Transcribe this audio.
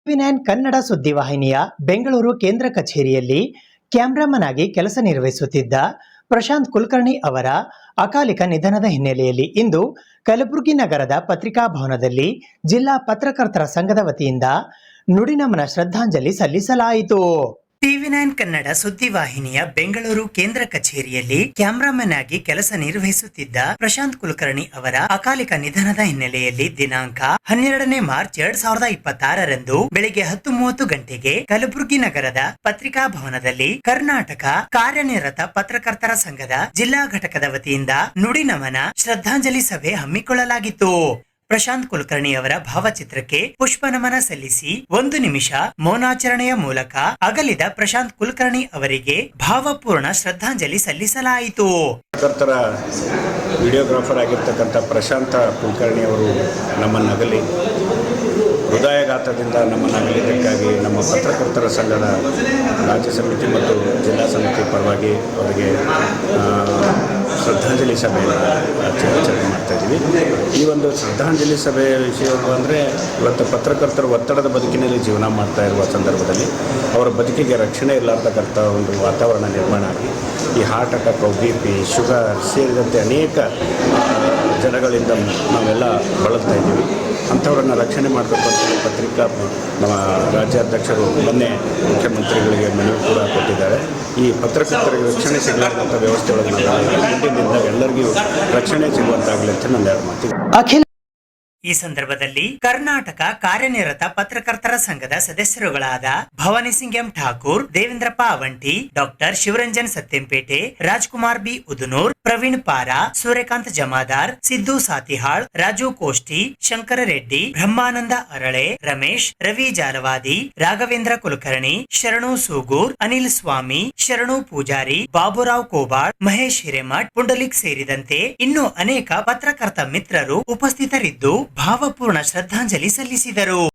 ಟಿವಿ9 ಕನ್ನಡ ಸುದ್ದಿವಾಹಿನಿಯ ಬೆಂಗಳೂರು ಕೇಂದ್ರ ಕಚೇರಿಯಲ್ಲಿ ಕ್ಯಾಮರಾಮನ್ ಆಗಿ ಕೆಲಸ ನಿರ್ವಹಿಸುತ್ತಿದ್ದ ಪ್ರಶಾಂತ್ ಕುಲಕರ್ಣಿ ಅವರ ಅಕಾಲಿಕ ನಿಧನದ ಹಿನ್ನೆಲೆಯಲ್ಲಿ ಇಂದು ಕಲಬುರಗಿ ನಗರದ ಪತ್ರಿಕಾ ಭವನದಲ್ಲಿ ಜಿಲ್ಲಾ ಪತ್ರಕರ್ತರ ಸಂಘದ ವತಿಯಿಂದ ನುಡಿನಮನ ಶ್ರದ್ಧಾಂಜಲಿ ಸಲ್ಲಿಸಲಾಯಿತು. ಟಿವಿ9 ಕನ್ನಡ ಸುದ್ದಿವಾಹಿನಿಯ ಬೆಂಗಳೂರು ಕೇಂದ್ರ ಕಚೇರಿಯಲ್ಲಿ ಕ್ಯಾಮರಾಮನ್ ಆಗಿ ಕೆಲಸ ನಿರ್ವಹಿಸುತ್ತಿದ್ದ ಪ್ರಶಾಂತ್ ಕುಲಕರ್ಣಿ ಅವರ ಅಕಾಲಿಕ ನಿಧನದ ಹಿನ್ನೆಲೆಯಲ್ಲಿ ದಿನಾಂಕ 12ನೇ ಮಾರ್ಚ್ 2026ರಂದು ಬೆಳಿಗ್ಗೆ 10:30 ಗಂಟೆಗೆ ಕಲಬುರಗಿ ನಗರದ ಪತ್ರಿಕಾ ಭವನದಲ್ಲಿ ಕರ್ನಾಟಕ ಕಾರ್ಯನಿರತ ಪತ್ರಕರ್ತರ ಸಂಘದ ಜಿಲ್ಲಾ ಘಟಕದ ವತಿಯಿಂದ ನುಡಿನಮನ ಶ್ರದ್ಧಾಂಜಲಿ ಸಭೆ ಹಮ್ಮಿಕೊಳ್ಳಲಾಗಿತ್ತು. ಪ್ರಶಾಂತ್ ಕುಲಕರ್ಣಿ ಅವರ ಭಾವಚಿತ್ರಕ್ಕೆ ಪುಷ್ಪ ನಮನ ಸಲ್ಲಿಸಿ 1 ನಿಮಿಷ ಮೌನಾಚರಣೆಯ ಮೂಲಕ ಅಗಲಿದ ಪ್ರಶಾಂತ್ ಕುಲಕರ್ಣಿ ಅವರಿಗೆ ಭಾವಪೂರ್ಣ ಶ್ರದ್ಧಾಂಜಲಿ ಸಲ್ಲಿಸಲಾಯಿತು. ಪತ್ರಕರ್ತರ ವಿಡಿಯೋಗ್ರಾಫರ್ ಆಗಿರ್ತಕ್ಕಂಥ ಪ್ರಶಾಂತ ಕುಲಕರ್ಣಿ ಅವರು ನಮ್ಮನ್ನಗಲಿ ಹೃದಯಘಾತದಿಂದ ನಮ್ಮನ್ನಗಲಿದ್ದಕ್ಕಾಗಿ ನಮ್ಮ ಪತ್ರಕರ್ತರ ಸಂಘದ ರಾಜ್ಯ ಸಮಿತಿ ಮತ್ತು ಜಿಲ್ಲಾ ಸಮಿತಿ ಪರವಾಗಿ ಅವರಿಗೆ ಶ್ರದ್ಧಾಂಜಲಿ ಸಭೆಯನ್ನು ಆಚರಣೆ ಮಾಡ್ತಾಯಿದ್ದೀವಿ. ಈ ಒಂದು ಶ್ರದ್ಧಾಂಜಲಿ ಸಭೆಯ ವಿಷಯ ಅಂದರೆ ಇವತ್ತು ಪತ್ರಕರ್ತರು ಒತ್ತಡದ ಬದುಕಿನಲ್ಲಿ ಜೀವನ ಮಾಡ್ತಾ ಇರುವ ಸಂದರ್ಭದಲ್ಲಿ ಅವರ ಬದುಕಿಗೆ ರಕ್ಷಣೆ ಇರಲಾರ್ದಕ್ಕಂಥ ಒಂದು ವಾತಾವರಣ ನಿರ್ಮಾಣ ಆಗಿ ಈ ಹಾರ್ಟ್ ಅಟ್ಯಾಕ್, BP, ಶುಗರ್ ಸೇರಿದಂತೆ ಅನೇಕ ಜನಗಳಿಂದ ನಾವೆಲ್ಲ ಬಳಲ್ತಾ ಇದ್ದೀವಿ. ಅಂಥವ್ರನ್ನ ರಕ್ಷಣೆ ಮಾಡಬೇಕು ಅಂತ ಪತ್ರಿಕಾ ನಮ್ಮ ರಾಜ್ಯಾಧ್ಯಕ್ಷರು ಮೊನ್ನೆ ಮುಖ್ಯಮಂತ್ರಿಗಳಿಗೆ ಮನವಿ ಕೂಡ ಕೊಟ್ಟಿದ್ದಾರೆ. ಈ ಪತ್ರಕರ್ತರಿಗೆ ರಕ್ಷಣೆ ಸಿಗಲಾರ್ದಂಥ ವ್ಯವಸ್ಥೆ ಒಳಗೆ ಮುಂದಿನಿಂದ ಎಲ್ಲರಿಗೂ ರಕ್ಷಣೆ ಸಿಗುವಂತಾಗಲಿ ಅಂತ ನಾನು ಎರಡು ಮಾತು. ಈ ಸಂದರ್ಭದಲ್ಲಿ ಕರ್ನಾಟಕ ಕಾರ್ಯನಿರತ ಪತ್ರಕರ್ತರ ಸಂಘದ ಸದಸ್ಯರುಗಳಾದ Bhavani Singh M Thakur, Devendrappa ಅವಂಟಿ, doctor Shivaranjan Satyampete, Rajkumar B ಉದುನೂರ್, Praveen ಪಾರಾ, Suryakant Jamadar, Siddu Satihal, Raju Koshti, Shankara Reddy, ಬ್ರಹ್ಮಾನಂದ ಅರಳೆ, ರಮೇಶ್, ರವಿ ಜಾಲವಾದಿ, ರಾಘವೇಂದ್ರ ಕುಲಕರ್ಣಿ, ಶರಣು ಸೂಗೂರ್, ಅನಿಲ್ ಸ್ವಾಮಿ, ಶರಣು ಪೂಜಾರಿ, ಬಾಬುರಾವ್ ಕೋಬಾಳ್, ಮಹೇಶ್ ಹಿರೇಮಠ್, ಪುಂಡಲಿಕ್ ಸೇರಿದಂತೆ ಇನ್ನೂ ಅನೇಕ ಪತ್ರಕರ್ತ ಮಿತ್ರರು ಉಪಸ್ಥಿತರಿದ್ದು ಭಾವಪೂರ್ಣ ಶ್ರದ್ಧಾಂಜಲಿ ಸಲ್ಲಿಸಿದರು.